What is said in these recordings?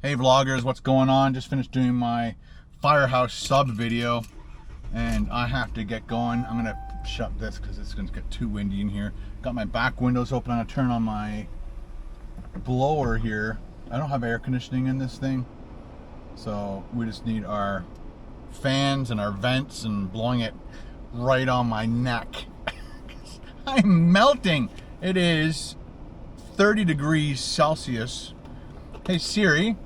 Hey vloggers, what's going on? Just finished doing my Firehouse sub video and I have to get going. I'm gonna shut this because it's gonna get too windy in here. Got my back windows open. I'm gonna turn on my blower here. I don't have air conditioning in this thing, so we just need our fans and our vents and blowing it right on my neck. I'm melting. It is 30 degrees Celsius. Hey Siri,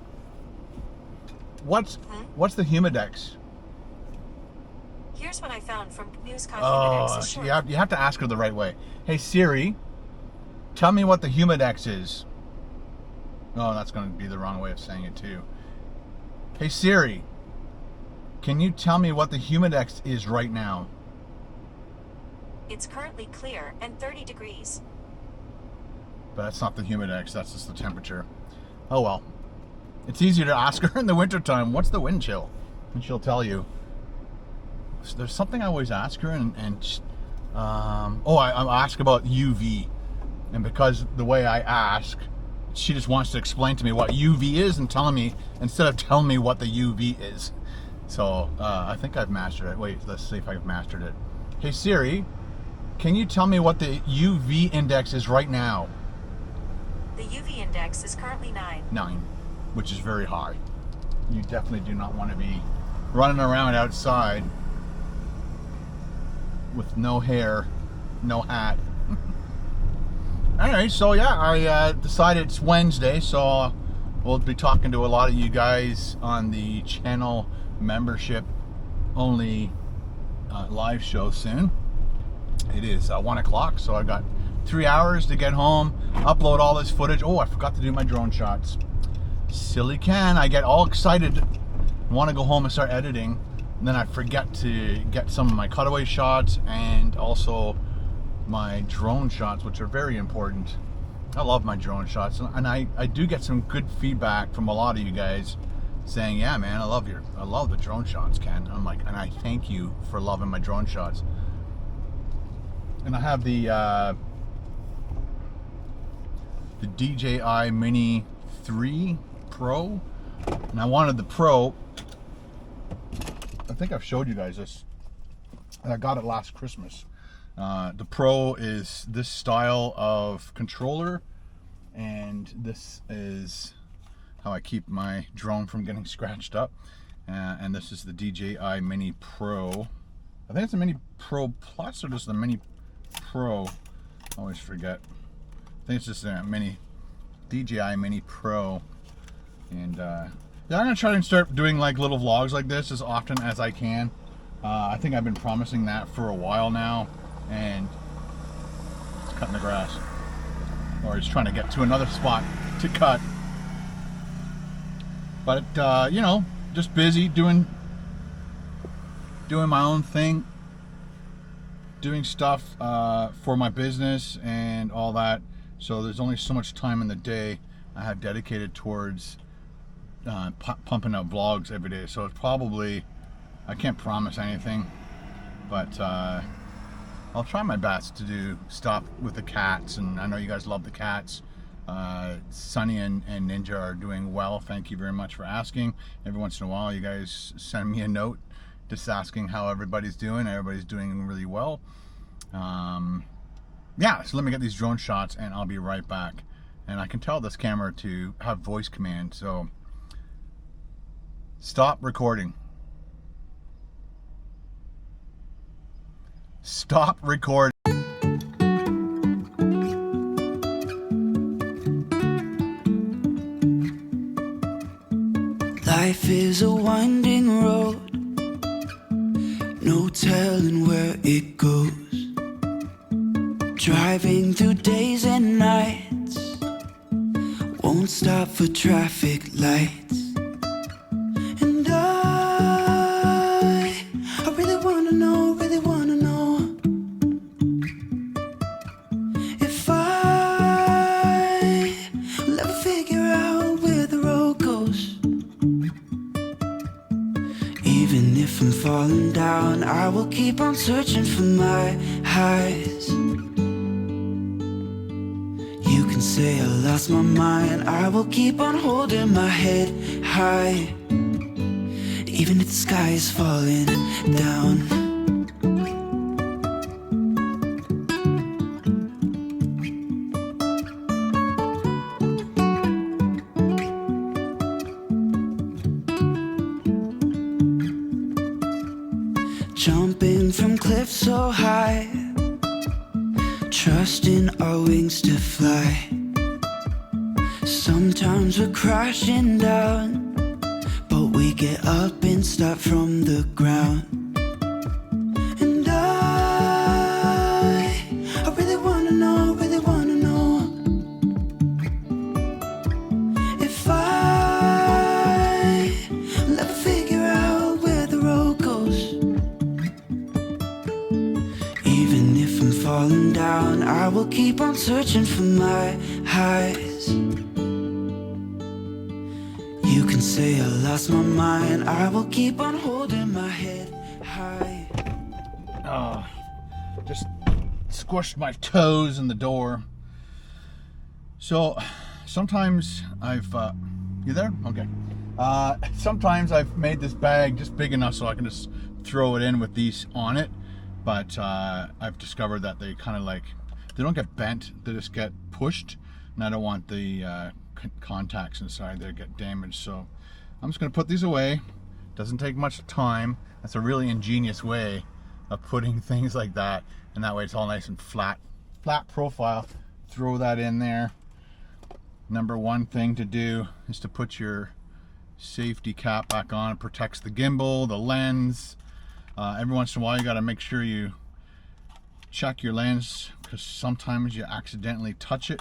what's the humidex? Here's what I found from Newscom. Oh, you have to ask her the right way. Hey Siri, tell me what the humidex is. Oh, that's going to be the wrong way of saying it too. Hey Siri, can you tell me what the humidex is right now? It's currently clear and 30 degrees. But that's not the humidex, that's just the temperature. Oh well. It's easier to ask her in the wintertime, what's the wind chill? And she'll tell you. So there's something I always ask her, I ask about UV. And because the way I ask, she just wants to explain to me what UV is and telling me, instead of telling me what the UV is. So I think I've mastered it. Wait, let's see if I've mastered it. Hey Siri, can you tell me what the UV index is right now? The UV index is currently 9. 9, which is very high. You definitely do not want to be running around outside with no hair, no hat. Anyway, so yeah, I decided it's Wednesday, so we'll be talking to a lot of you guys on the channel membership only live show soon. It is 1 o'clock, so I've got 3 hours to get home, upload all this footage. Oh, I forgot to do my drone shots. Silly can. I get all excited, want to go home and start editing, and then I forget to get some of my cutaway shots and also my drone shots, which are very important. I love my drone shots, and I do get some good feedback from a lot of you guys saying, yeah man, I love the drone shots, Ken. I'm like, and I thank you for loving my drone shots. And I have the DJI Mini 3 Pro, and I wanted the Pro. I think I've showed you guys this. I got it last Christmas. The Pro is this style of controller, and this is how I keep my drone from getting scratched up. And this is the DJI Mini Pro. I think it's a Mini Pro Plus or just the Mini Pro. I always forget. I think it's just a DJI Mini Pro. And yeah, I'm gonna try and start doing like little vlogs like this as often as I can. I think I've been promising that for a while now, and it's cutting the grass, or he's trying to get to another spot to cut. But you know, just busy doing my own thing, doing stuff for my business and all that. So there's only so much time in the day I have dedicated towards pumping out vlogs every day. So it's probably, I can't promise anything, but I'll try my best to do stuff with the cats, and I know you guys love the cats. Sunny and Ninja are doing well. Thank you very much for asking. Every once in a while you guys send me a note just asking how everybody's doing. Everybody's doing really well. Yeah, so let me get these drone shots and I'll be right back. And I can tell this camera to have voice command, so stop recording. Stop recording. Life is a winding road, no telling where it goes. Driving through days and nights, won't stop for traffic lights. And I really wanna know if I will ever figure out where the road goes. Even if I'm falling down, I will keep on searching for my highs. say I lost my mind, I will keep on holding my head high, even if the sky is falling down. Jumping from cliffs so high, trusting our wings to fly. Sometimes we're crashing down, but we get up and start from the ground. And I really wanna know, if I will ever figure out where the road goes. Even if I'm falling down, I will keep on searching for my highs. You can say I lost my mind, I will keep on holding my head high. Just squished my toes in the door. So sometimes I've you there? Okay. Sometimes I've made this bag just big enough so I can just throw it in with these on it, but I've discovered that they kind of like, they don't get bent, they just get pushed, and I don't want the contacts inside there get damaged. So I'm just going to put these away. Doesn't take much time. That's a really ingenious way of putting things like that, and that way it's all nice and flat profile. Throw that in there. Number one thing to do is to put your safety cap back on. It protects the gimbal, the lens. Every once in a while you got to make sure you check your lens, because sometimes you accidentally touch it,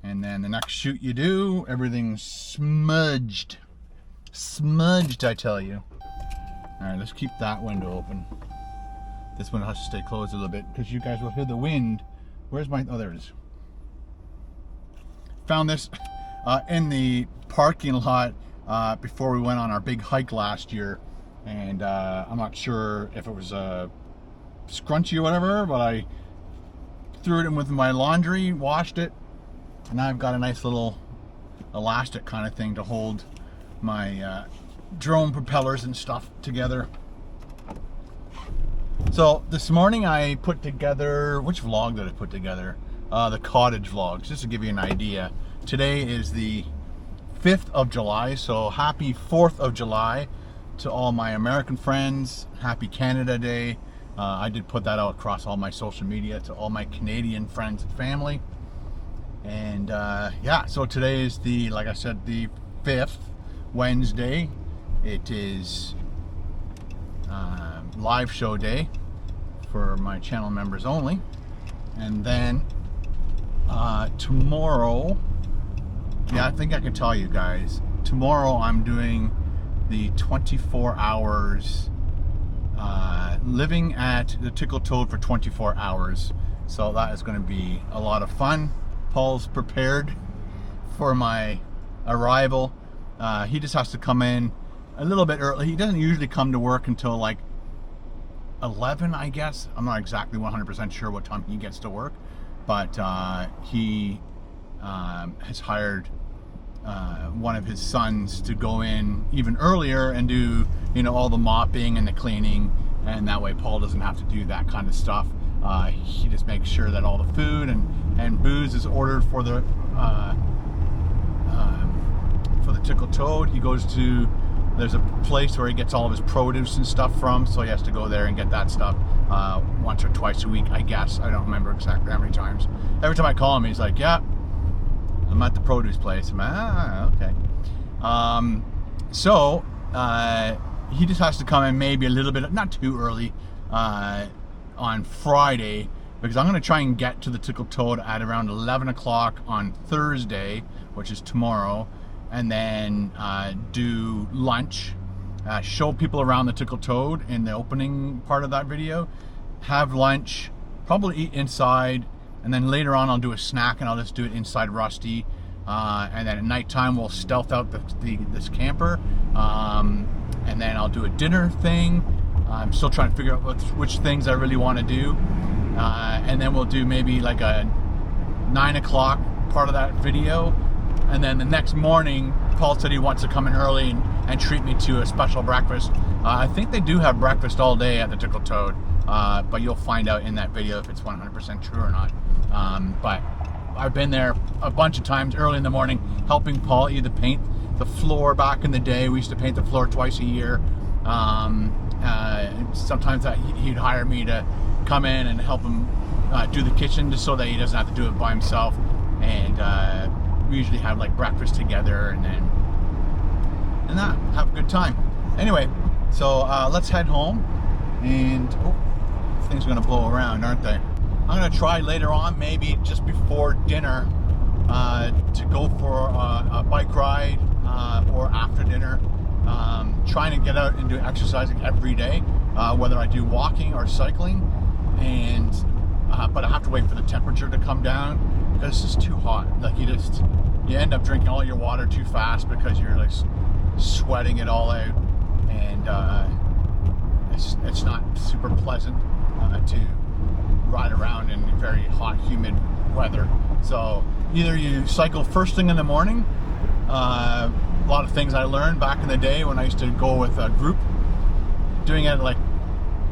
and then the next shoot you do, everything's smudged, I tell you. All right, let's keep that window open. This one has to stay closed a little bit because you guys will hear the wind. Where's my, oh, there it is. Found this in the parking lot before we went on our big hike last year, and I'm not sure if it was a scrunchie or whatever, but I threw it in with my laundry, washed it, and now I've got a nice little elastic kind of thing to hold my drone propellers and stuff together. So this morning I put together, which vlog did I put together? The cottage vlogs, just to give you an idea. Today is the 5th of July, so happy 4th of July to all my American friends. Happy Canada Day. I did put that out across all my social media to all my Canadian friends and family. And yeah, so today is the, like I said, the 5th, Wednesday. It is live show day for my channel members only. And then tomorrow, yeah, I think I can tell you guys, tomorrow I'm doing the 24 hours living at the Tickle Toad for 24 hours. So that is going to be a lot of fun. Paul's prepared for my arrival. He just has to come in a little bit early. He doesn't usually come to work until like 11, I guess. I'm not exactly 100% sure what time he gets to work, but he has hired one of his sons to go in even earlier and do, you know, all the mopping and the cleaning, and that way Paul doesn't have to do that kind of stuff. He just makes sure that all the food and booze is ordered for the Tickle Toad. He goes to, there's a place where he gets all of his produce and stuff from, so he has to go there and get that stuff once or twice a week, I guess. I don't remember exactly how many times. Every time I call him, he's like, yeah, I'm at the produce place. I'm like, okay. So he just has to come in maybe a little bit, not too early, on Friday, because I'm going to try and get to the Tickle Toad at around 11 o'clock on Thursday, which is tomorrow, and then do lunch, show people around the Tickle Toad in the opening part of that video, have lunch, probably eat inside, and then later on I'll do a snack and I'll just do it inside Rusty, and then at nighttime we'll stealth out this camper, and then I'll do a dinner thing. I'm still trying to figure out which things I really want to do, and then we'll do maybe like a 9 o'clock part of that video. And then the next morning, Paul said he wants to come in early and treat me to a special breakfast. I think they do have breakfast all day at the Tickled Toad, but you'll find out in that video if it's 100% true or not. But I've been there a bunch of times early in the morning, helping Paul either paint the floor. Back in the day, we used to paint the floor twice a year. Sometimes he'd hire me to come in and help him do the kitchen, just so that he doesn't have to do it by himself. And we usually have like breakfast together, and that, have a good time. Anyway, so let's head home, and things are gonna blow around, aren't they? I'm gonna try later on, maybe just before dinner, to go for a bike ride, or after dinner. Trying to get out and do exercising every day, whether I do walking or cycling, and but I have to wait for the temperature to come down, because it's just too hot. Like you end up drinking all your water too fast because you're like sweating it all out, and it's not super pleasant to ride around in very hot, humid weather. So either you cycle first thing in the morning. A lot of things I learned back in the day when I used to go with a group, doing it like,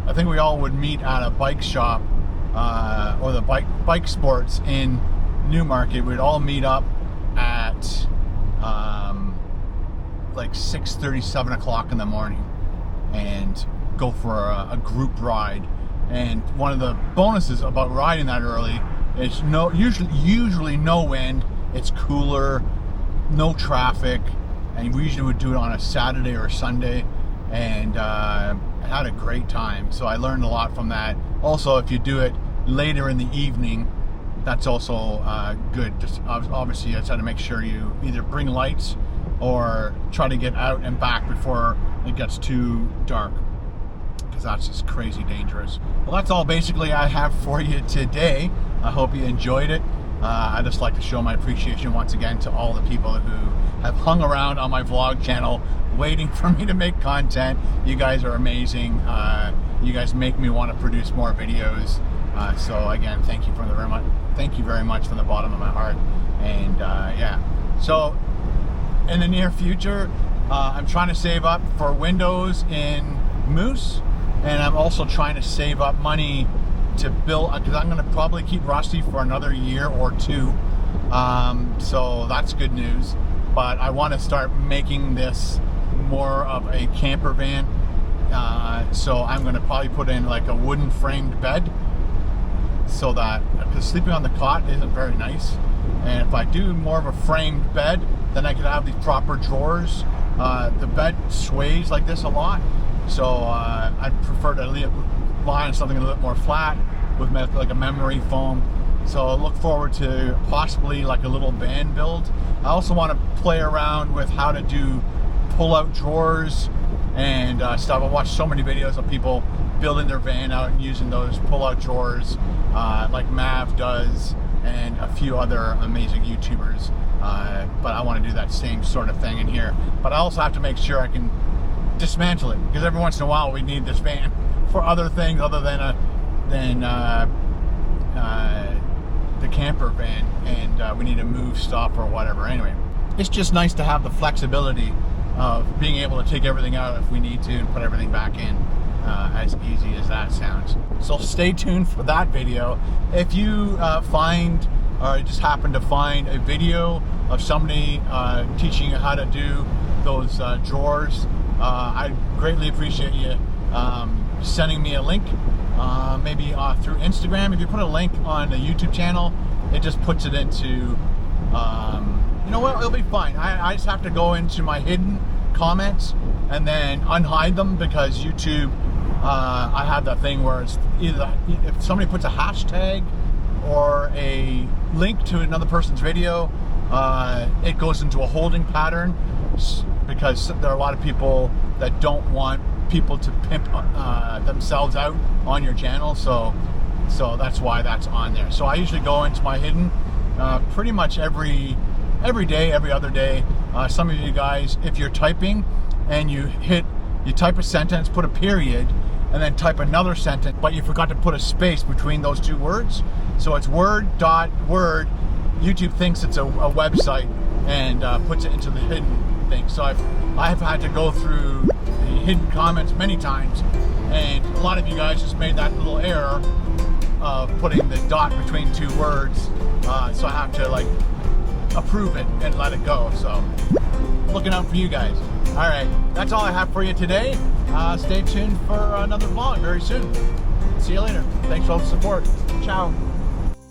I think we all would meet at a bike shop, or the bike sports in Newmarket. We'd all meet up at like 6:30, 7 o'clock in the morning, and go for a group ride. And one of the bonuses about riding that early is usually no wind, it's cooler, no traffic, and we usually would do it on a Saturday or a Sunday, and I had a great time. So I learned a lot from that. Also, if you do it later in the evening, that's also good. Just obviously, I try to make sure you either bring lights or try to get out and back before it gets too dark, because that's just crazy dangerous. Well, that's all basically I have for you today. I hope you enjoyed it. I'd just like to show my appreciation once again to all the people who have hung around on my vlog channel waiting for me to make content. You guys are amazing. You guys make me want to produce more videos. So again, thank you very much from the bottom of my heart. And yeah, so in the near future, I'm trying to save up for windows in Moose, and I'm also trying to save up money to build, because I'm going to probably keep Rusty for another year or two. So that's good news. But I want to start making this more of a camper van. So I'm going to probably put in like a wooden framed bed, so that, because sleeping on the cot isn't very nice. And if I do more of a framed bed, then I can have these proper drawers. The bed sways like this a lot, so I'd prefer to lie on something a little bit more flat with like a memory foam. So I look forward to possibly like a little van build. I also want to play around with how to do pull-out drawers and stuff. I watched so many videos of people building their van out and using those pull-out drawers, like Mav does, and a few other amazing YouTubers. But I want to do that same sort of thing in here. But I also have to make sure I can dismantle it, because every once in a while we need this van for other things other than the camper van, and we need to move stuff or whatever. Anyway, it's just nice to have the flexibility of being able to take everything out if we need to and put everything back in, as easy as that sounds. So stay tuned for that video. If you find, or just happen to find, a video of somebody teaching you how to do those drawers, I'd greatly appreciate you sending me a link, maybe through Instagram. If you put a link on the YouTube channel, it just puts it into, you know what, it'll be fine. I just have to go into my hidden comments and then unhide them, because YouTube, I have that thing where it's either, if somebody puts a hashtag or a link to another person's video, it goes into a holding pattern, because there are a lot of people that don't want people to pimp themselves out on your channel, so that's why that's on there. So I usually go into my hidden pretty much every day, every other day. Some of you guys, if you're typing and you type a sentence, put a period, and then type another sentence, but you forgot to put a space between those two words, so it's word dot word YouTube thinks it's a website and puts it into the hidden thing. So I've had to go through the hidden comments many times, and a lot of you guys just made that little error of putting the dot between two words. So I have to like approve it and let it go. So looking out for you guys. All right, that's all I have for you today. Stay tuned for another vlog very soon. See you later. Thanks for all the support. Ciao.